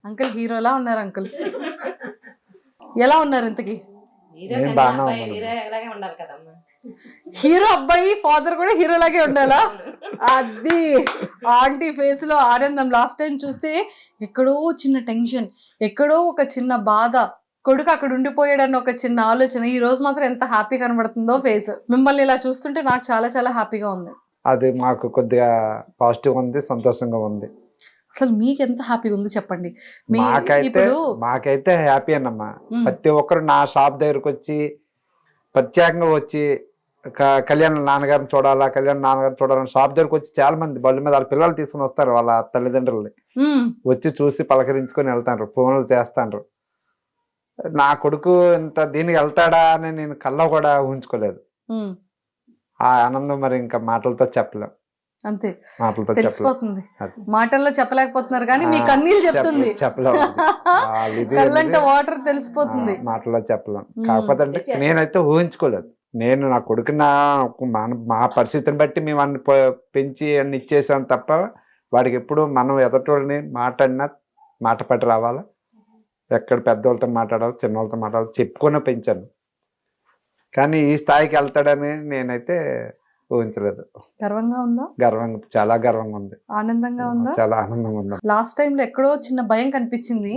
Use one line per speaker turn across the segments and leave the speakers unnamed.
Uncle హీరోలా ఉన్నారు uncle. ఎలా ఉన్నారు ఇంతకి? హీరో అబ్బాయి ఫాదర్ కూడా హీరోలాగే ఉండాలా? అది ఆంటీ ఫేస్ లో ఆనందం. లాస్ట్ టైం చూస్తే ఎక్కడో చిన్న టెన్షన్, ఎక్కడో ఒక చిన్న బాధ, కొడుకు అక్కడ ఉండిపోయాడన్న ఒక చిన్న ఆలోచన. ఈ రోజు మాత్రం ఎంత హ్యాపీ కనబడుతుందో ఫేస్. మిమ్మల్ని ఇలా చూస్తుంటే నాకు చాలా చాలా హ్యాపీగా ఉంది.
అది మాకు కొద్దిగా పాజిటివ్ ఉంది, సంతోషంగా ఉంది.
అసలు మీకు ఎంత హ్యాపీగా ఉంది చెప్పండి.
మాకైతే హ్యాపీ అన్నమ్మా. ప్రతి ఒక్కరు నా షాప్ దగ్గరకు వచ్చి ప్రత్యేకంగా వచ్చి కళ్యాణ్ నాన్నగారిని చూడాలని షాప్ దగ్గరకు వచ్చి చాలా మంది బళ్ళు మీద వాళ్ళ పిల్లలు తీసుకుని వస్తారు, వాళ్ళ తల్లిదండ్రులని వచ్చి చూసి పలకరించుకొని వెళ్తారు, ఫోన్లు చేస్తాండ్రు. నా కొడుకు ఇంత దీనికి వెళ్తాడా అని నేను కల్లో కూడా ఊహించుకోలేదు. ఆ ఆనందం మరి ఇంకా మాటలతో చెప్పలేం.
అంతే, తెలిసిపోతుంది. మాటల్లో చెప్పలేకపోతున్నారు కానీ మీ కన్నీళ్ళు చెప్తుంది, కళ్ళంటే వాటర్ తెలిసిపోతుంది.
మాటల్లో చెప్పలేం. కాకపోతే అంటే నేనైతే ఊహించుకోలేదు. నేను నా కొడుకు మా పరిస్థితిని బట్టి మేము అన్ని పెంచి అన్ని ఇచ్చేసాం తప్ప వాడికి ఎప్పుడు మనం ఎదటోళ్ళని మాట పట్టి రావాలా, ఎక్కడ పెద్దవాళ్ళతో మాట్లాడాలి, చిన్నవాళ్ళతో మాట్లాడాలి చెప్పుకొని పెంచాను. కానీ ఈ స్థాయికి వెళ్తాడని నేనైతే ఊహించలేదు.
గర్వంగా ఉందా?
చాలా గర్వంగా ఉంది.
ఆనందంగా ఉందా?
చాలా ఆనందంగా ఉంది.
లాస్ట్ టైం లో ఎక్కడో చిన్న భయం కనిపించింది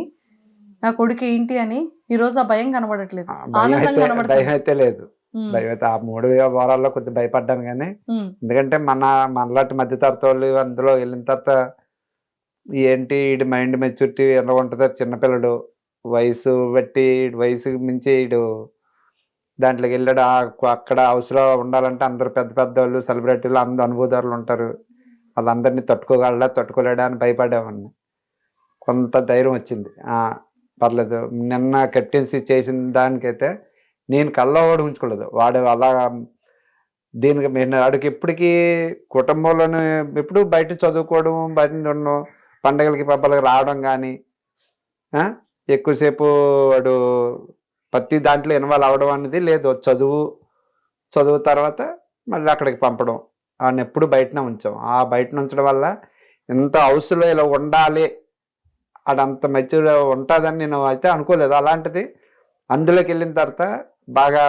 నా కొడుకు ఏంటి అని. ఈ రోజు ఆ భయం కనబడట్లేదు,
భయం అయితే లేదు. భయం అయితే ఆ 3 వారాల్లో కొద్దిగా భయపడ్డాను కానీ, ఎందుకంటే మనలాంటి మధ్య తరగతి వాళ్ళు అందులో వెళ్ళిన తర్వాత ఏంటి వీడి మైండ్ మెచ్యూరిటీ ఎలా ఉంటుందో, చిన్నపిల్లడు వయసు బట్టి వయసు మించి వీడు దాంట్లోకి వెళ్ళాడు. అక్కడ హౌస్లో ఉండాలంటే అందరు పెద్ద పెద్ద వాళ్ళు, సెలబ్రిటీలు, అందరు అనుభవదారులు ఉంటారు. వాళ్ళందరినీ తట్టుకోలేడా అని భయపడేవాడిని. కొంత ధైర్యం వచ్చింది, పర్లేదు. నిన్న కెప్టెన్సీ చేసిన దానికైతే నేను కల్లో కూడా ఉంచుకోలేదు. వాడు అలా దీనికి వాడికి ఎప్పటికీ కుటుంబంలోనే ఎప్పుడు బయట చదువుకోవడం, బయట ఉండడం, పండగలకి పబ్బలకి రావడం కానీ, ఎక్కువసేపు వాడు ప్రతి దాంట్లో ఇన్వాల్వ్ అవ్వడం అనేది లేదు. చదువు తర్వాత మళ్ళీ అక్కడికి పంపడం, వాడిని ఎప్పుడు బయటనే ఉంచాం. ఆ బయట ఉంచడం వల్ల ఎంత హౌస్లో ఇలా ఉండాలి, అడంత మెచ్యూర్ ఉంటుందని నేను అయితే అనుకోలేదు. అలాంటిది అందులోకి వెళ్ళిన తర్వాత బాగా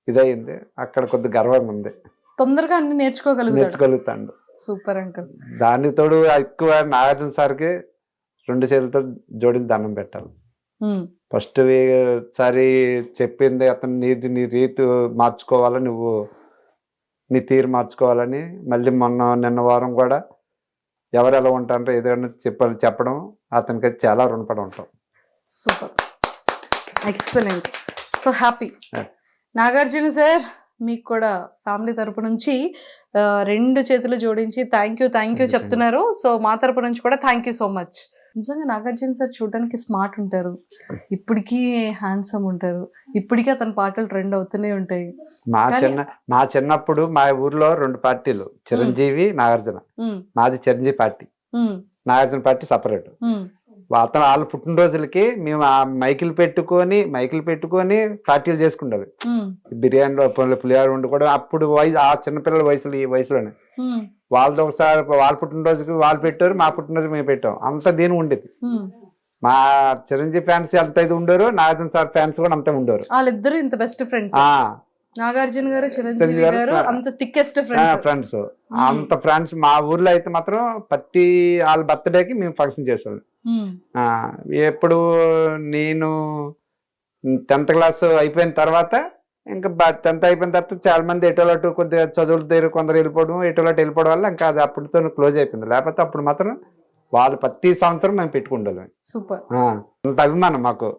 ఇదయింది. అక్కడ కొద్ది గర్వంగా ఉంది.
తొందరగా అన్ని
నేర్చుకోగలుగుతాడు.
Super uncle.
దానికి తోడు ఎక్కువ నాగార్జున సార్కి 2 చేతులతో జోడించి దండం పెట్టాలి. ఫస్ట్ సారి చెప్పింది అతను నీ రీతి మార్చుకోవాలని, నువ్వు నీ తీరు మార్చుకోవాలని. మళ్ళీ నిన్న వారం కూడా ఎవరు ఎలా ఉంటారో ఏదైనా చెప్పడం అతనికి చాలా రుణపడి ఉంటాం.
Super, excellent, so happy. Nagarjuna sir, మీకు కూడా ఫ్యామిలీ తరపు నుంచి 2 చేతులు జోడించి థ్యాంక్ యూ చెప్తున్నారు. సో మా తరపు నుంచి కూడా థ్యాంక్ యూ సో మచ్. నిజంగా నాగార్జున సార్ చూడడానికి స్మార్ట్ ఉంటారు, ఇప్పటికీ హ్యాండ్సమ్ ఉంటారు, ఇప్పటికీ అతని పాటలు ట్రెండ్ అవుతూనే ఉంటాయి.
మా చిన్నప్పుడు మా ఊర్లో 2 పార్టీలు, చిరంజీవి, నాగార్జున. మాది Chiranjeevi party, Nagarjuna party separate. వాళ్ళ పుట్టినరోజులకి మేము ఆ మైకులు పెట్టుకొని పార్టీలు చేసుకుంటారు. బిర్యానీలో పులిహార వండుకోవడం. అప్పుడు ఆ చిన్నపిల్లల వయసులో, ఈ వయసులోనే వాళ్ళతో ఒకసారి వాళ్ళ పుట్టినరోజుకి వాళ్ళు పెట్టారు, మా పుట్టినరోజు మేము పెట్టాం. అంత దీని ఉండేది. మా చిరంజీవి ఫ్యాన్స్ ఎంత ఇది ఉండరు, నాగార్జున సార్ ఫ్యాన్స్ కూడా అంతే ఉండరు.
వాళ్ళిద్దరు ఇంత బెస్ట్ ఫ్రెండ్స్. నాగార్జున గారు, చిరంజీవి గారు అంత థిక్కెస్ట్
ఫ్రెండ్స్. అంత ఫ్రెండ్స్. మా ఊర్లో అయితే మాత్రం ప్రతి వాళ్ళ బర్త్డేకి మేము ఫంక్షన్ చేసేవాళ్ళం. ఎప్పుడు నేను 10th క్లాస్ అయిపోయిన తర్వాత, ఇంకా 10th అయిపోయిన తర్వాత చాలా మంది ఎటోలటు కొద్దిగా చదువుల దగ్గర కొందరు ఎటోలటు వెళ్ళిపోవడం వల్ల ఇంకా అది అప్పటితో క్లోజ్ అయిపోయింది. లేకపోతే అప్పుడు మాత్రం వాళ్ళు ప్రతి సంవత్సరం మేము పెట్టుకుంటాం.
సూపర్,
అంత అభిమానం మాకు.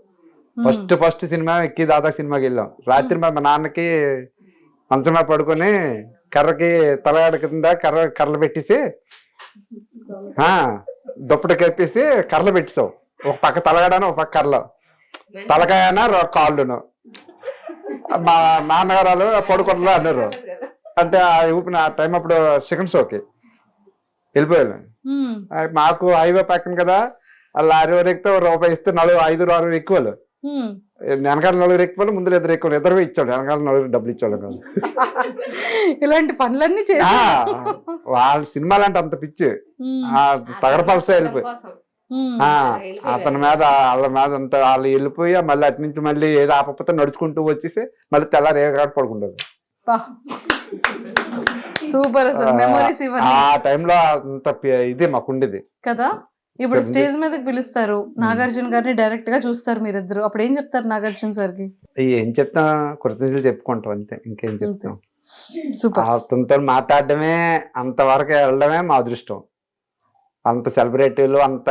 ఫస్ట్ సినిమా ఎక్కి దాదాపు సినిమాకి వెళ్ళాం. రాత్రి మా నాన్నకి మంచంలో పడుకొని కర్రకి తలగాడ కింద కర్రలు పెట్టేసి దుప్పటి కప్పేసి కర్రలు పెట్టేసావు. ఒక పక్క తలగాడను, ఒక పక్క కర్రలు, తలకాయన కాళ్ళును. మా నాన్నగారు పడుకుంటా అన్నారు. అంటే ఆ ఊపిన ఆ టైం అప్పుడు సెకండ్ షోకి వెళ్ళిపోయాను. మాకు హైవే పక్కన కదా, లారీ వారు ఎక్కితే ₹1 ఇస్తే 5-6 ఎక్కువలు, వెనకాల 4 ఎక్కువలు, ముందు 2 ఎక్కువలు, 2 ఇచ్చాడు. వెనకాల 4 డబ్బులు ఇచ్చాడు కాదు.
ఇలాంటి పనులన్నీ
వాళ్ళ సినిమాలు అంటే అంత పిచ్చి, తగడపలస వెళ్ళిపోయి ఆ అతని మీద వాళ్ళ మీద అంత వాళ్ళు వెళ్ళిపోయి మళ్ళీ అటు నుంచి మళ్ళీ ఏదో ఆపకపోతే నడుచుకుంటూ వచ్చేసి మళ్ళీ తెల్లారి ఏ కాడ పడుకుంటారు.
సూపర్ అసలు మెమరీస్ ఇవన్నీ.
ఆ టైంలో అంత ఇది మాకుండేది
కదా. ఇప్పుడు స్టేజ్ మీదకి పిలుస్తారు, నాగార్జున గారిని డైరెక్ట్ గా చూస్తారు మీరిద్దరు, అప్పుడు ఏం చెప్తారు నాగార్జున సార్ కి?
ఏం చెప్తా, కృతజ్ఞతలు చెప్పుకుంటాం అంతే, ఇంకేం చెప్తాం.
సూపర్.
అతనితో మాట్లాడడమే, అంతవరకు వెళ్ళడమే మా అదృష్టం. అంత సెలబ్రిటీలు, అంత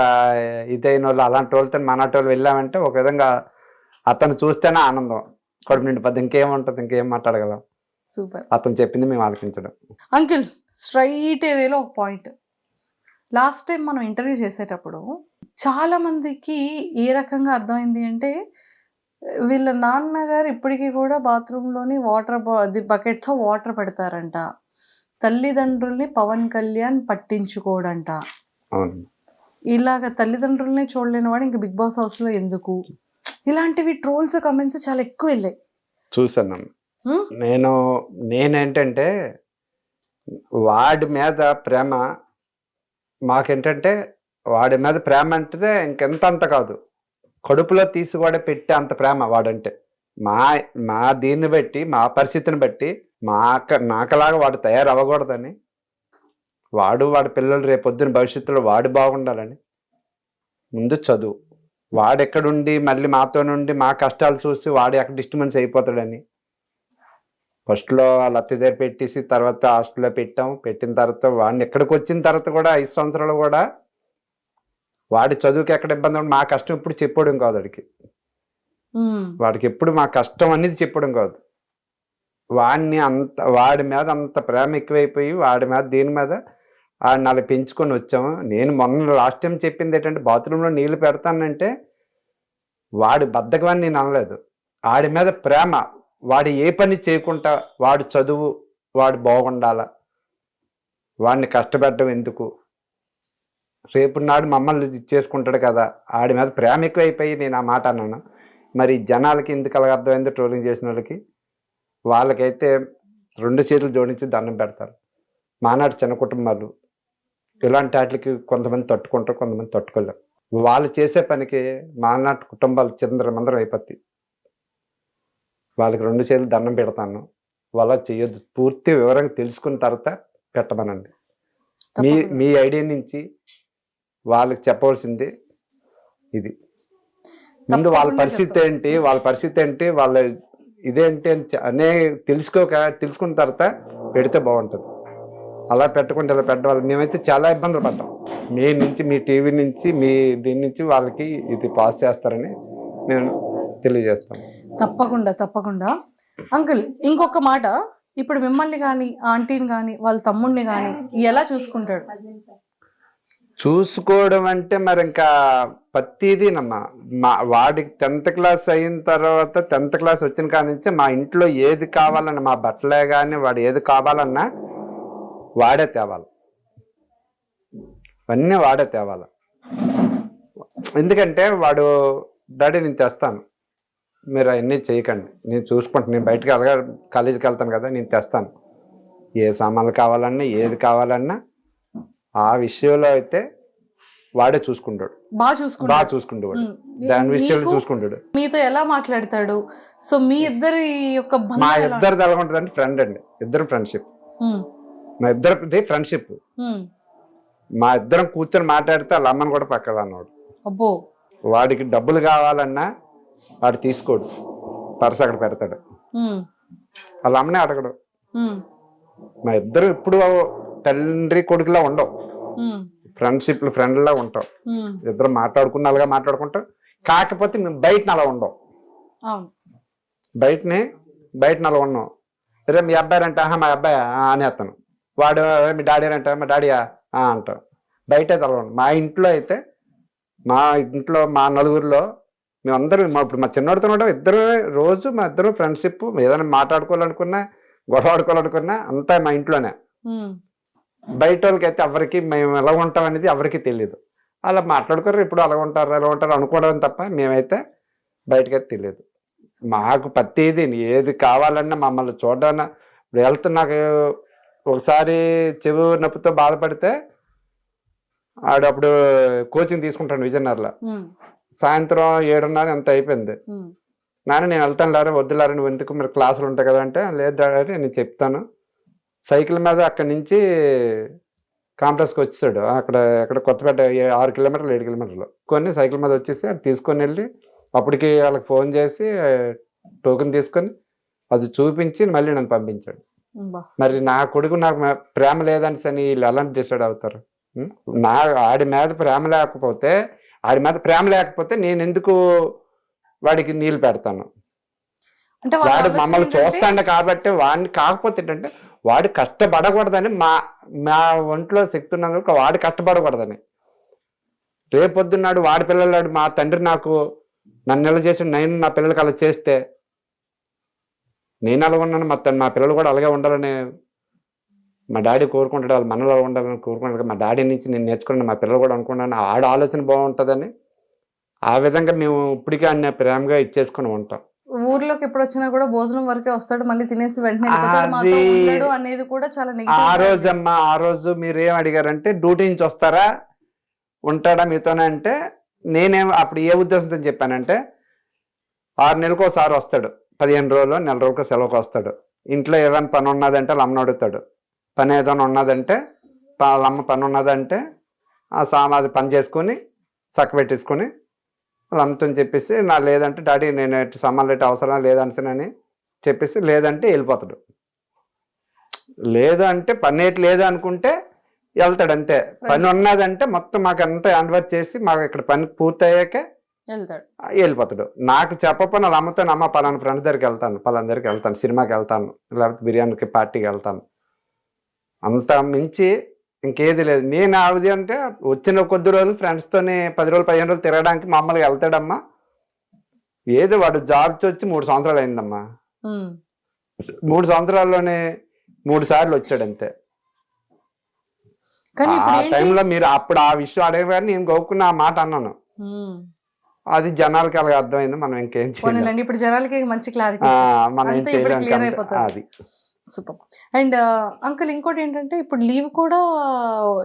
ఇదైన వాళ్ళు, అలాంటి వాళ్ళతో మనటి వాళ్ళు వెళ్ళామంటే ఒక విధంగా అతను చూస్తేనే ఆనందం, కడుపు నిండిపోద్ది. ఇంకేముంటది, ఇంకేం మాట్లాడగలం.
సూపర్.
అతను చెప్పింది మేము ఆలకించడం.
అంకిల్ స్ట్రైట్ వేలో ఒక పాయింట్, లాస్ట్ టైం మనం ఇంటర్వ్యూ చేసేటప్పుడు చాలా మందికి ఏ రకంగా అర్థమైంది అంటే, వీళ్ళ నాన్నగారు ఇప్పటికీ కూడా బాత్రూంలోని వాటర్ బకెట్తో వాటర్ పెడతారంట, తల్లిదండ్రుల్ని పవన్ కళ్యాణ్ పట్టించుకోడంట.
అవును,
ఇలాగ తల్లిదండ్రుల్ని చూడలేని వాడు ఇంక బిగ్ బాస్ హౌస్ లో ఎందుకు, ఇలాంటివి ట్రోల్స్ కమెంట్స్ చాలా ఎక్కువ వెళ్ళాయి.
చూసాను నేనేంటంటే వాడి మీద ప్రేమ మాకేంటంటే, వాడి మీద ప్రేమ అంటే ఇంకెంత అంత కాదు, కడుపులో తీసి కూడా పెట్టే అంత ప్రేమ వాడంటే. మా దీన్ని బట్టి, మా పరిస్థితిని బట్టి నాకలాగా వాడు తయారవ్వకూడదని, వాడి పిల్లలు రేపొద్దున భవిష్యత్తులో వాడు బాగుండాలని ముందు చదువు, వాడెక్కడుండి మళ్ళీ మాతో నుండి మా కష్టాలు చూసి వాడు ఎక్కడ డిస్టర్బెన్స్ అయిపోతాడని ఫస్ట్లో వాళ్ళ అత్త దగ్గర పెట్టేసి తర్వాత హాస్టల్లో పెట్టిన తర్వాత వాడిని ఎక్కడికి వచ్చిన తర్వాత కూడా 5 సంవత్సరాలు కూడా వాడి చదువుకి ఎక్కడ ఇబ్బంది ఉండి మా కష్టం ఎప్పుడు చెప్పడం కాదు వాడికి. వాడికి ఎప్పుడు మా కష్టం అనేది చెప్పడం కాదు. వాడి మీద అంత ప్రేమ ఎక్కువైపోయి వాడి మీద దీని మీద వాడిని అలా పెంచుకొని వచ్చాము. నేను మొన్న లాస్ట్ టైం చెప్పింది ఏంటంటే, బాత్రూంలో నీళ్లు పెడతానంటే వాడి బద్ధకమని నేను అనలేదు, వాడి మీద ప్రేమ. వాడు ఏ పని చేయకుండా వాడు చదువు, వాడు బాగుండాల, వాడిని కష్టపెట్టడం ఎందుకు, రేపు నాడు మమ్మల్ని చేసుకుంటాడు కదా, ఆడి మీద ప్రేమ ఎక్కువైపోయి నేను ఆ మాట అన్నాను. మరి జనాలకి ఎందుకు అలాగ అర్థమైందో, ట్రోలింగ్ చేసిన వాళ్ళకైతే 2 చేతులు జోడించి దండం పెడతారు. మానాడు చిన్న కుటుంబాలు ఇలాంటి వాటికి కొంతమంది తట్టుకుంటారు, కొంతమంది తట్టుకోలేరు. వాళ్ళు చేసే పనికి మానాటి కుటుంబాలు చిందరమందరం అయిపోతాయి. వాళ్ళకి 2 చేతులు దండం పెడతాను, వాళ్ళ చేయొద్దు. పూర్తి వివరంగా తెలుసుకున్న తర్వాత పెట్టమనండి. మీ ఐడియా నుంచి వాళ్ళకి చెప్పవలసింది ఇది. ముందు వాళ్ళ పరిస్థితి ఏంటి, వాళ్ళ ఇదేంటి అనే తెలుసుకున్న తర్వాత పెడితే బాగుంటుంది. అలా పెట్టకుండా ఇలా పెట్టడం, మేమైతే చాలా ఇబ్బందులు పడ్డాం. మీ టీవీ నుంచి, మీ దీని నుంచి వాళ్ళకి ఇది పాస్ చేస్తారని నేను తెలియజేస్తాను.
తప్పకుండా అంకుల్. ఇంకొక మాట, ఇప్పుడు మిమ్మల్ని కానీ, ఆంటీని కానీ, వాళ్ళ తమ్ముడిని కానీ ఎలా చూసుకుంటాడు?
చూసుకోవడం అంటే మరి ఇంకా ప్రతిదీనమ్మా. వాడికి 10th క్లాస్ అయిన తర్వాత, 10th క్లాస్ వచ్చిన కాడి నుంచి మా ఇంట్లో ఏది కావాలన్నా, మా బట్టలే కానీ వాడు ఏది కావాలన్నా వాడే తేవాలి, అన్నీ వాడే తేవాలి. ఎందుకంటే వాడు, డాడీ నేను తెస్తాను, మీరు అవన్నీ చేయకండి, నేను చూసుకుంటాను, నేను బయటకు కాలేజీకి వెళ్తాను కదా, నేను తెస్తాను, ఏ సామాన్లు కావాలన్నా ఏది కావాలన్నా ఆ విషయంలో అయితే వాడే చూసుకుంటాడు, బాగా చూసుకుంటాడు. దాని విషయంలో చూసుకుంటాడు.
మీతో ఎలా మాట్లాడతాడు? సో మీ ఇద్దరి యొక్క
మా ఇద్దరిది ఎలా ఉంటుంది అంటే, ఫ్రెండ్ అండి, ఇద్దరు ఫ్రెండ్షిప్. మా ఇద్దరిది ఫ్రెండ్షిప్. మా ఇద్దరం కూర్చొని మాట్లాడితే వాళ్ళ అమ్మని కూడా పక్కన అన్నాడు. వాడికి డబ్బులు కావాలన్నా వాడు తీసుకోడు, పర్స్ అక్కడ పెడతాడు, వాళ్ళ అమ్మనే అడగడు. మా ఇద్దరు ఇప్పుడు తండ్రి కొడుకులా ఉండవు, ఫ్రెండ్లా ఉంటాం. ఇద్దరు మాట్లాడుకున్నలాగా మాట్లాడుకుంటాం. కాకపోతే మేము బయటని అలా ఉండవు, బయటని అలా ఉన్నాం. రే మీ అబ్బాయి అంటే, మా అబ్బాయి అనేస్తాను. వాడు మీ డాడీ అంటే, మా డాడీయా అంటాం. బయట అయితే అలా ఉండవు. మా ఇంట్లో మా నలుగురిలో మేమందరం, ఇప్పుడు మా చిన్నోడితో ఉంటాం, ఇద్దరు రోజు మా ఇద్దరు ఫ్రెండ్షిప్. ఏదైనా మాట్లాడుకోవాలనుకున్నా, గొడవ ఆడుకోవాలనుకున్నా అంతా మా ఇంట్లోనే. బయట వాళ్ళకి అయితే ఎవరికి మేము ఎలా ఉంటాం అనేది ఎవరికి తెలియదు. అలా మాట్లాడుకోరు, ఇప్పుడు అలా ఉంటారు అనుకోవడం తప్ప మేమైతే బయటకైతే తెలియదు. మాకు ప్రతిదీ ఏది కావాలన్నా మమ్మల్ని చూడడం. ఇప్పుడు నాకు ఒకసారి చెవి నొప్పితో బాధపడితే ఆడు అప్పుడు కోచింగ్ తీసుకుంటాడు విజయనగరంలో. సాయంత్రం 7:30 ఎంత అయిపోయింది. నాన్న నేను వెళ్తాను లేరా, వద్దులారా, నువ్వు ఎందుకు, మీరు క్లాసులు ఉంటాయి కదా అంటే, లేదు డాడీ నేను చెప్తాను. సైకిల్ మీద అక్కడి నుంచి కాంప్లెక్స్కి వచ్చేసాడు. అక్కడ కొత్తపేట 6 కిలోమీటర్లు 7 కిలోమీటర్లు కొన్ని సైకిల్ మీద వచ్చేసి అది తీసుకొని వెళ్ళి అప్పటికి వాళ్ళకి ఫోన్ చేసి టోకెన్ తీసుకొని అది చూపించి మళ్ళీ నన్ను పంపించాడు. మరి నా కొడుకు నాకు ప్రేమ లేదని సని వీళ్ళు ఎలాంటి డిసైడ్ అవుతారు? ఆడి మీద ప్రేమ లేకపోతే నేను ఎందుకు వాడికి నీళ్ళు పెడతాను? వాడు మమ్మల్ని చూస్తాడు కాబట్టి వాడిని, కాకపోతే ఏంటంటే వాడు కష్టపడకూడదని, మా ఒంట్లో శక్తి ఉన్నందుకు వాడు కష్టపడకూడదని. రేపొద్దున్నాడు వాడి పిల్లలు, మా తండ్రి నన్ను ఎలా చేసి నేను నా పిల్లలకి అలా చేస్తే నేను అలాగ ఉన్నాను, మా పిల్లలు కూడా అలాగే ఉండాలని మా డాడీ కోరుకుంటాడు. వాళ్ళు మనలో ఉండాలని కోరుకుంటాడు. మా డాడీ నుంచి నేను నేర్చుకున్నాను, మా పిల్లలు కూడా అనుకున్నాను ఆడ ఆలోచన బాగుంటుందని. ఆ విధంగా మేము ఇప్పటికీ అన్న ప్రేమగా ఇచ్చేసుకుని ఉంటాం.
ఊర్లోకి ఎప్పుడు వచ్చినా కూడా భోజనం వరకే వస్తాడు, మళ్ళీ తినేసి వెంటనే అనేది కూడా చాలా నెగటివ్.
ఆ రోజు మీరేం అడిగారంటే డ్యూటీ నుంచి వస్తారా, ఉంటాడా మీతోనే అంటే, నేనేం అప్పుడు ఏ ఉద్దేశంతో చెప్పానంటే 6 నెలలకు ఒకసారి వస్తాడు, 15 రోజులు నెల రోజులకు సెలవుకు వస్తాడు. ఇంట్లో ఏదైనా పని ఉన్నదంటే వాళ్ళ అమ్మని అడుగుతాడు. పని ఏదైనా ఉన్నదంటే వాళ్ళ అమ్మ పని ఉన్నదంటే అది పని చేసుకొని చక్కబెట్టేసుకొని వాళ్ళ అమ్మతో చెప్పేసి, లేదంటే డాడీ నేను సామాన్లు ఎట్టి అవసరం లేదనిసనని చెప్పేసి, లేదంటే వెళ్ళిపోతాడు. లేదు అంటే పని ఏటి లేదు అనుకుంటే వెళ్తాడు అంతే. పని ఉన్నదంటే మొత్తం మాకు అంతా హ్యాండ్ఓవర్ చేసి మాకు ఇక్కడ పని పూర్తయ్యాకే వెళ్ళిపోతాడు. నాకు చెప్పకపోయినా వాళ్ళ అమ్మతో, అమ్మ పలానా ఫ్రెండ్స్ దగ్గరికి వెళ్తాను, పలానా దగ్గరికి వెళ్తాను, సినిమాకి వెళ్తాను, లేకపోతే బిర్యానీకి పార్టీకి వెళ్తాను, అంత మించి ఇంకేది లేదు. నేను ఆవిది అంటే వచ్చిన కొద్ది రోజులు ఫ్రెండ్స్తోనే 10 రోజులు 15 రోజులు తిరగడానికి మామూలుగా వెళ్తాడమ్మా. ఏదో వాడు జాబ్స్ వచ్చి 3 సంవత్సరాలు అయిందమ్మా. 3 సంవత్సరాల్లోనే 3 సార్లు వచ్చాడు అంతే. ఆ టైంలో మీరు అప్పుడు ఆ విషయం అడిగారు, నేను గోక్కున్న ఆ మాట అన్నాను. అది జనాలకి అలాగే అర్థమైంది. మనం ఇంకేం చేయాలి,
ఇప్పుడు జనాలకి మంచి క్లారిటీ,
మనం ఏం చేయాలి. అది
సూపర్. అండ్ అంకుల్ ఇంకోటి ఏంటంటే, ఇప్పుడు లీవ్ కూడా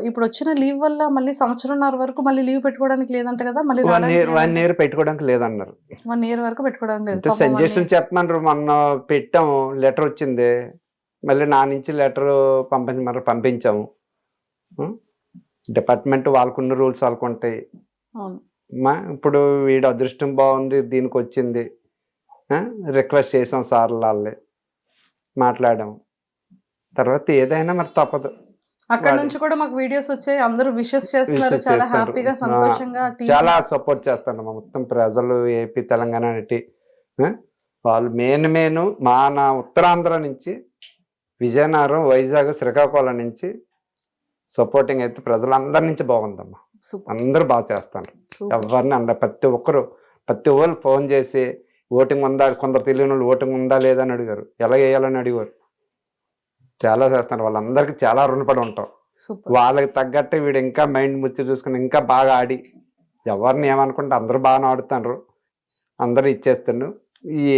ఇప్పుడు వచ్చిన లీవ్ వల్ల మళ్ళీ 1.5 వరకు మళ్ళీ లీవ్ పెట్టుకోవడానికి లేదంట కదా? మళ్ళీ
1 year పెట్టుకోవడానికి లేదన్నారు.
1 year వరకు పెట్టుకోవడానికి లేదు.
సజెషన్ చెప్పమన్నారు. మొన్న పెట్టాము, లెటర్ వచ్చింది, మళ్ళీ నా నుంచి లెటర్ పంపించాము. డిపార్ట్మెంట్ వాళ్ళకున్న రూల్స్ వాళ్ళకు ఉంటాయి. ఇప్పుడు వీడు అదృష్టం బాగుంది దీనికి వచ్చింది, రిక్వెస్ట్ చేసాం సార్ వాళ్ళే మాట్లాడాము. తర్వాత ఏదైనా మరి తప్పదు.
అక్కడ నుంచి కూడా మాకు వీడియోస్ వచ్చాయి, అందరూ విషెస్ చేస్తున్నారు, చాలా హ్యాపీగా సంతోషంగా
చాలా సపోర్ట్ చేస్తాను మొత్తం ప్రజలు, ఏపీ తెలంగాణ అనేటి వాళ్ళు. మెయిన్ నా ఉత్తరాంధ్ర నుంచి, విజయనగరం, వైజాగ్, శ్రీకాకుళం నుంచి సపోర్టింగ్ అయితే ప్రజలందరి నుంచి బాగుందమ్మా. అందరూ బాగా చేస్తాను. ఎవరిని ప్రతి ఒక్కరు ఫోన్ చేసి ఓటింగ్ ఉందా, కొందరు తెలియని వాళ్ళు ఓటింగ్ ఉందా లేదా అని అడిగారు, ఎలా వేయాలని అడిగారు. చాలా చేస్తున్నారు. వాళ్ళందరికీ చాలా రుణపడి ఉంటాం. వాళ్ళకి తగ్గట్టు వీడు ఇంకా మైండ్ ముచ్చి చూసుకుని ఇంకా బాగా ఆడి, ఎవరిని ఏమనుకుంటే అందరూ బాగా ఆడుతున్నారు, అందరూ ఇచ్చేస్తాను.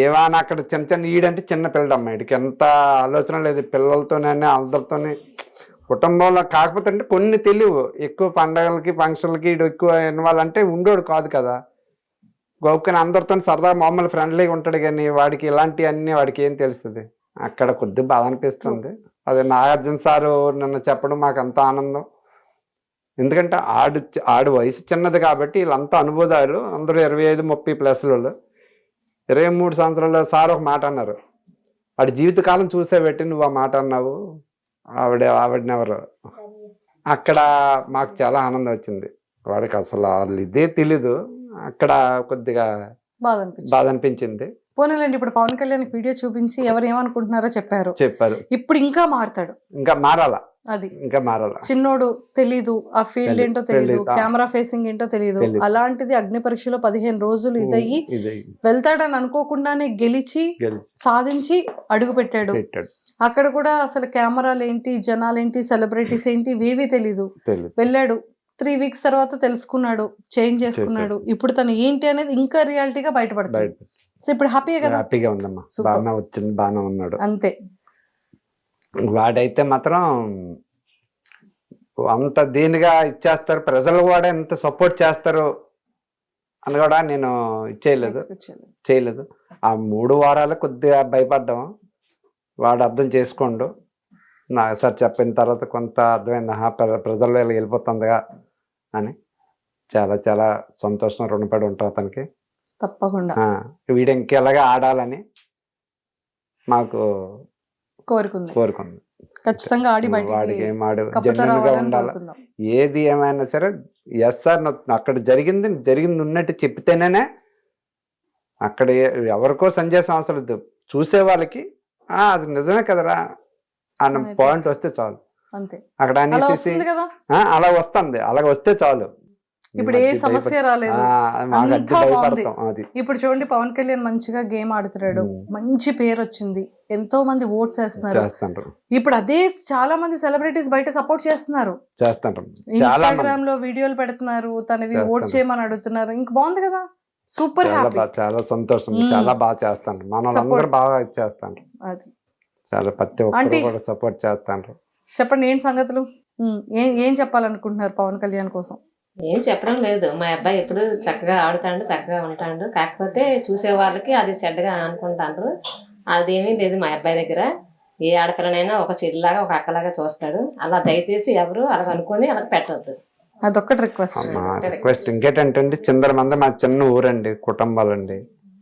ఏమైనా అక్కడ చిన్న ఈడంటే చిన్న పిల్లడమ్మ, వీడికి ఎంత ఆలోచన లేదు పిల్లలతోనే, అందరితోనే కుటుంబంలో. కాకపోతే అంటే కొన్ని తెలియవు, ఎక్కువ పండగలకి ఫంక్షన్లకి ఎక్కువ ఇన్వాల్వ్ అంటే ఉండోడు కాదు కదా. గోపుకొని అందరితో సరదా మామూలు ఫ్రెండ్లీగా ఉంటాడు, కానీ వాడికి ఇలాంటివన్నీ వాడికి ఏం తెలుస్తుంది. అక్కడ కొద్దిగా బాధ అనిపిస్తుంది. అదే నాగార్జున సారు నిన్న చెప్పడం మాకు అంత ఆనందం. ఎందుకంటే ఆడు వయసు చిన్నది కాబట్టి వీళ్ళంతా అనుభూతాలు, అందరూ 25-30+ వాళ్ళు, 23 సంవత్సరాలు. సార్ ఒక మాట అన్నారు, వాడి జీవితకాలం చూసే పెట్టి నువ్వు ఆ మాట అన్నావు, ఆవిడనెవరు. అక్కడ మాకు చాలా ఆనందం వచ్చింది. వాడికి అసలు వాళ్ళు ఇదే తెలీదు, అక్కడ కొద్దిగా బాధ అనిపించింది.
పోనీలేండి, ఇప్పుడు పవన్ కళ్యాణ్ వీడియో చూపించి ఎవరు ఏమనుకుంటున్నారో చెప్పారు. ఇప్పుడు ఇంకా మారుతాడు,
ఇంకా మారాలా,
అది
ఇంకా మారాలా.
చిన్నోడు తెలీదు, ఆ ఫీల్డ్ ఏంటో తెలీదు, కెమెరా ఫేసింగ్ ఏంటో తెలీదు. అలాంటిది అగ్ని పరీక్షలో 15 రోజులు ఇదయ్యి వెళ్తాడని అనుకోకుండానే గెలిచి సాధించి అడుగు పెట్టాడు. అక్కడ కూడా అసలు కెమెరాలు ఏంటి, జనాలేంటి, సెలబ్రిటీస్ ఏంటి, ఇవేవి తెలీదు. వెళ్ళాడు, 3 weeks తర్వాత తెలుసుకున్నాడు, చేంజ్ చేసుకున్నాడు. ఇప్పుడు తను ఏంటి అనేది ఇంకా రియాలిటీగా బయటపడుతుంది. సో ఇప్పుడు హ్యాపీగా కదా?
హ్యాపీగా ఉందమ్మా, బాగా వచ్చింది, బాగా ఉన్నాడు
అంతే.
వాడైతే మాత్రం అంత దీనిగా ఇచ్చేస్తారు, ప్రజలు కూడా ఎంత సపోర్ట్ చేస్తారు అని కూడా నేను చేయలేదు. ఆ 3 వారాలు కొద్దిగా భయపడ్డాం. వాడు అర్థం చేసుకోండు. సార్ చెప్పిన తర్వాత కొంత అర్థమైంది, ప్రజల్లో ఇలా వెళ్ళిపోతుందిగా అని. చాలా చాలా సంతోషం, రుణపడి ఉంటాం అతనికి.
తప్పకుండా
వీడు ఇంకెలాగా ఆడాలని మాకు కోరుకుంది.
ఖచ్చితంగా ఆడి
వాడికి ఏం జెన్యున్ గా ఉండాలి. ఏది ఏమైనా సరే ఎస్ సార్ అక్కడ జరిగింది ఉన్నట్టు చెప్తేనే, అక్కడ ఎవరికో సందేశం అవసరం లేదు, చూసే వాళ్ళకి అది నిజమే కదరా అన్న పాయింట్ వస్తే చాలు. అక్కడ అలా వస్తుంది, అలా వస్తే చాలు.
ఇప్పుడు ఏ సమస్య రాలేదు. ఇప్పుడు చూడండి, పవన్ కళ్యాణ్ మంచిగా గేమ్ ఆడుతున్నాడు, మంచి పేరు వచ్చింది, ఎంతో మంది ఓట్స్ వేస్తున్నారు. ఇప్పుడు అదే చాలా మంది సెలబ్రిటీస్ బయట సపోర్ట్ చేస్తున్నారు, ఇన్స్టాగ్రామ్ లో వీడియోలు పెడుతున్నారు, తనవి ఓట్ చేయమని అడుగుతున్నారు. ఇంక బాగుంది కదా, సూపర్ హ్యాపీ.
చాలా సంతోషం, చాలా బాగా చేస్తాను, మనల్ని బాగా చేస్తాను.
అది
చాలా ప్రతి ఒక్కరు కూడా సపోర్ట్ చేస్తాను.
చెప్పండి ఏంటి సంగతులు, ఏం చెప్పాలనుకుంటున్నారు పవన్ కళ్యాణ్ కోసం?
ఏం చెప్పడం లేదు, మా అబ్బాయి ఎప్పుడు చక్కగా ఆడుతాడు, చక్కగా ఉంటాడు. కాకపోతే చూసే వాళ్ళకి అది చెడ్డగా అనుకుంటారు. అదేమీ లేదు మా అబ్బాయి దగ్గర. ఏ ఆడపిల్లనైనా ఒక చెల్లిలాగా ఒక అక్కలాగా చూస్తాడు. అలా దయచేసి ఎవరు అలా అనుకుని అలా పెట్టవద్దు,
అదొక్కటి రిక్వెస్ట్.
ఇంకేంటంటే చిందరమంది మా చిన్న ఊరండి, కుటుంబాలండి.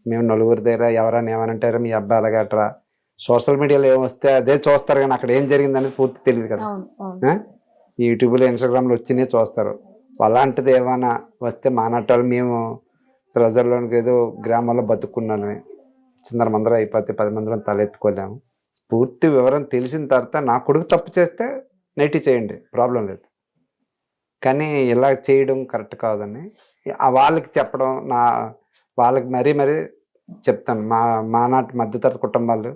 మేము 4 దగ్గర ఎవరైనా ఏమనంటారు మీ అబ్బాయి అలాగట్రా, సోషల్ మీడియాలో ఏమొస్తే అదే చూస్తారు, కానీ అక్కడ ఏం జరిగిందనేది పూర్తి తెలియదు కదా. యూట్యూబ్లో ఇన్స్టాగ్రామ్లో వచ్చినే చూస్తారు. అలాంటిది ఏమైనా వస్తే మానట్టాలు మేము ప్రజల్లోనికి ఏదో గ్రామాల్లో బతుకున్నామే, చిందరమందరం అయిపోతే 10 మందిలో తలెత్తుకోలేము. పూర్తి వివరం తెలిసిన తర్వాత నా కొడుకు తప్పు చేస్తే నెట్టి చేయండి, ప్రాబ్లం లేదు. కానీ ఇలా చేయడం కరెక్ట్ కాదని వాళ్ళకి చెప్పడం, వాళ్ళకి మరీ చెప్తాను, మా నాటి మధ్యతరగతి కుటుంబాలు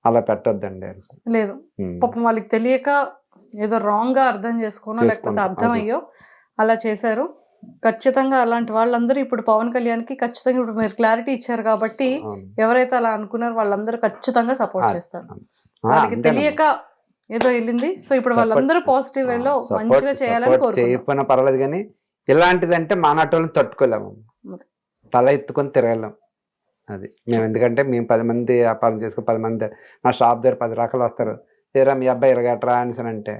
అలా పెట్టొద్దండి.
లేదు పాపం వాళ్ళకి తెలియక ఏదో రాంగ్ గా అర్థం చేసుకోనో లేకపోతే అర్థమయ్యో అలా చేశారు. ఖచ్చితంగా అలాంటి వాళ్ళందరూ ఇప్పుడు పవన్ కళ్యాణ్ కి ఖచ్చితంగా ఇప్పుడు మీరు క్లారిటీ ఇచ్చారు కాబట్టి ఎవరైతే అలా అనుకున్నారో వాళ్ళందరూ ఖచ్చితంగా సపోర్ట్ చేస్తారు. వాళ్ళకి తెలియక ఏదో వెళ్ళింది, సో ఇప్పుడు వాళ్ళందరూ పాజిటివ్ వేలో మంచిగా చేయాలని
కోరుకుంటున్నాం. పర్వాలేదు, కానీ ఇలాంటిదంటే మా నాటోళ్ళని తట్టుకోలేము, తల ఎత్తుకొని తిరగలేం. అది మేము ఎందుకంటే మేము 10 మంది వ్యాపారం చేసుకుని 10 మంది మా షాప్ దగ్గర 10 రకాలు వస్తారు, ఏరా మీ అబ్బాయి ఇరగట్రా అని అంటే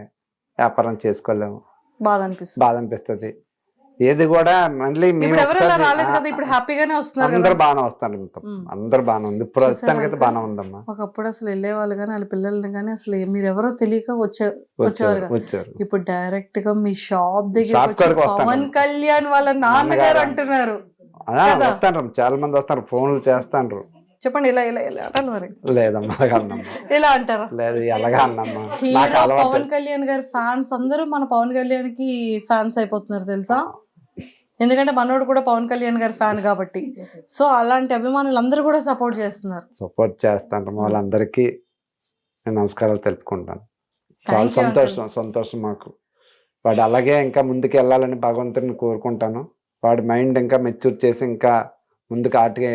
వ్యాపారం చేసుకోలేము, బాధ అనిపిస్తుంది. ఏది కూడా మళ్ళీ అందరు బాగానే వస్తారు, అందరు బాగానే ఉంది, ప్రస్తుతానికి అయితే బాగానే ఉందమ్మా.
ఒకప్పుడు అసలు వెళ్ళేవాళ్ళు కానీ వాళ్ళ పిల్లల్ని కానీ అసలు మీరు ఎవరో తెలియక వచ్చేవారు కదా. ఇప్పుడు డైరెక్ట్ గా మీ షాప్ దగ్గర పవన్ కళ్యాణ్ వాళ్ళ నాన్నగారు అంటున్నారు.
చాలా మంది వస్తారు, ఫోన్లు చేస్తారు.
చెప్పండి ఇలా ఇలా ఇలా అంటారు మరి.
లేదమ్మా
ఇలా అంటారా?
లేదు, ఎలాగా అన్నమ్మా.
హీరో పవన్ కళ్యాణ్ గారి ఫ్యాన్స్ అందరూ మన పవన్ కళ్యాణ్ కి ఫ్యాన్స్ అయిపోతున్నారు తెలుసా, ఎందుకంటే మనోడు కూడా పవన్ కళ్యాణ్ గారి ఫ్యాన్ కాబట్టి. సో అలాంటి అభిమానులు అందరూ కూడా సపోర్ట్
చేస్తాను. వాళ్ళందరికీ నేను నమస్కారాలు తెలుపుకుంటాను. చాలా సంతోషం మాకు. వాడు అలాగే ఇంకా ముందుకు వెళ్ళాలని భగవంతుని కోరుకుంటాను. వాడి మైండ్ ఇంకా మెచ్యూర్ చేసి ఇంకా ముందుకు ఆటగా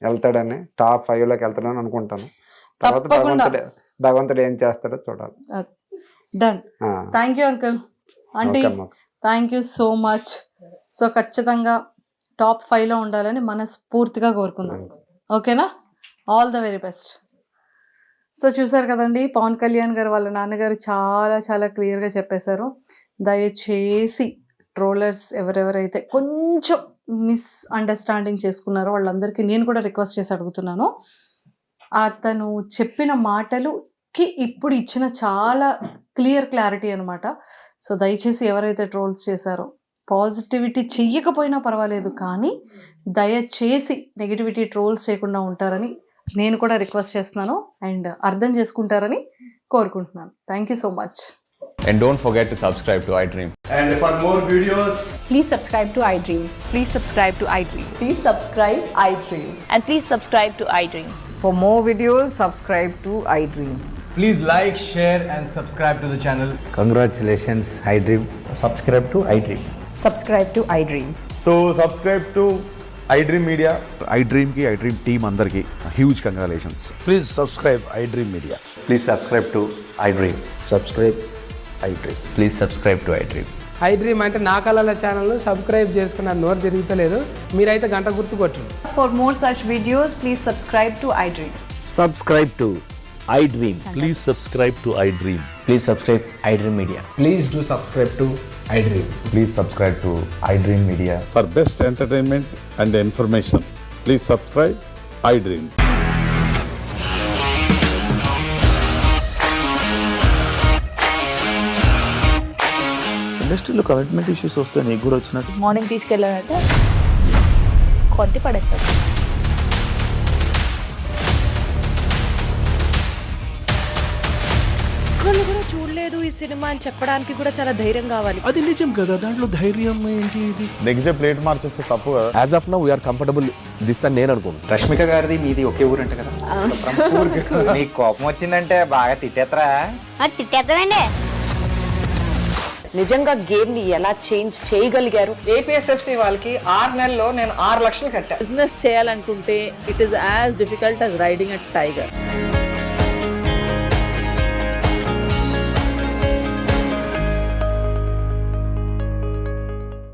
వెళ్తాడని, టాప్ 5లోకి వెళ్తాడని అనుకుంటాను. తర్వాత భగవంతుడు ఏం చేస్తాడో చూడాలి.
Done. Thank you uncle, aunty, thank you so much. So ఖచ్చితంగా టాప్ 5లో ఉండాలని మనస్ఫూర్తిగా కోరుకుందాం. ఓకేనా? All the very best. So చూసారు కదండి, పవన్ కళ్యాణ్ గారు వాళ్ళ నాన్నగారు చాలా చాలా క్లియర్గా చెప్పేశారు. దయచేసి ట్రోలర్స్ ఎవరెవరైతే కొంచెం మిస్అండర్స్టాండింగ్ చేసుకున్నారో వాళ్ళందరికీ నేను కూడా రిక్వెస్ట్ చేసి అడుగుతున్నాను. అతను చెప్పిన మాటలుకి ఇప్పుడు ఇచ్చిన చాలా క్లారిటీ అనమాట. సో దయచేసి ఎవరైతే ట్రోల్స్ చేశారో పాజిటివిటీ చెయ్యకపోయినా పర్వాలేదు, కానీ దయచేసి నెగిటివిటీ ట్రోల్స్ చేయకుండా ఉంటారని నేను కూడా రిక్వెస్ట్ చేస్తున్నాను అండ్ అర్థం చేసుకుంటారని కోరుకుంటున్నాను. Thank you so much.
And don't forget to subscribe to iDream.
And for more videos,
please subscribe to iDream.
Please subscribe to iDream.
Please subscribe iDream.
And please subscribe to iDream.
For more videos, subscribe to iDream.
please like, share and subscribe to the channel.
Congratulations, iDream.
Subscribe to iDream.
Subscribe to iDream.
So subscribe to iDream Media.
iDream ki iDream team andarki huge congratulations.
Please subscribe iDream Media.
Please subscribe to iDream.
Subscribe iDream.
Please subscribe to iDream.
I dream అంటే నా కళల ఛానల్ను subscribe చేసుకున్న నోరు తిరుగుతలేదు, మీరైతే గంట గుర్తు కొట్టండి.
For more such videos, please subscribe to iDream.
Subscribe to iDream.
Please subscribe to iDream.
Please subscribe iDream Media.
Please do subscribe to iDream.
Please subscribe to iDream Media.
For best entertainment and information, please subscribe iDream.
ఇండస్ట్రీలో commitment issues వస్తే నీకు కూడా వచ్చినట్టు
morning తీసుకెళ్ళాలంటే కొట్టి పడేసాడు.
ఒక్కళ్ళు కూడా చూడలేదు ఈ సినిమా అని చెప్పడానికి కూడా చాలా ధైర్యం కావాలి.
అది నిజం కదా, దాంట్లో ధైర్యం ఏంటి? ఇది
నెక్స్ట్ డే ప్లేట్ మార్చేస్తే తప్పు కదా.
As of now we are comfortable this అని నేను అనుకుంటున్నాను.
రష్మిక గారిది మీది ఒకే ఊరు అంటే కదా. నీకు కోపం వచ్చిందంటే బాగా తిట్టేత్తరా?
తిట్టేద్దామండి.
నిజంగా గేమ్ ని ఎలా చేంజ్ చేయగలిగారు?
ఏపీఎస్ఎఫ్సి వాళ్ళకి 6 నెలల్లో నేను 6 లక్షలు కట్టా.
బిజినెస్ చేయాలనుకుంటే it is as difficult as riding a tiger.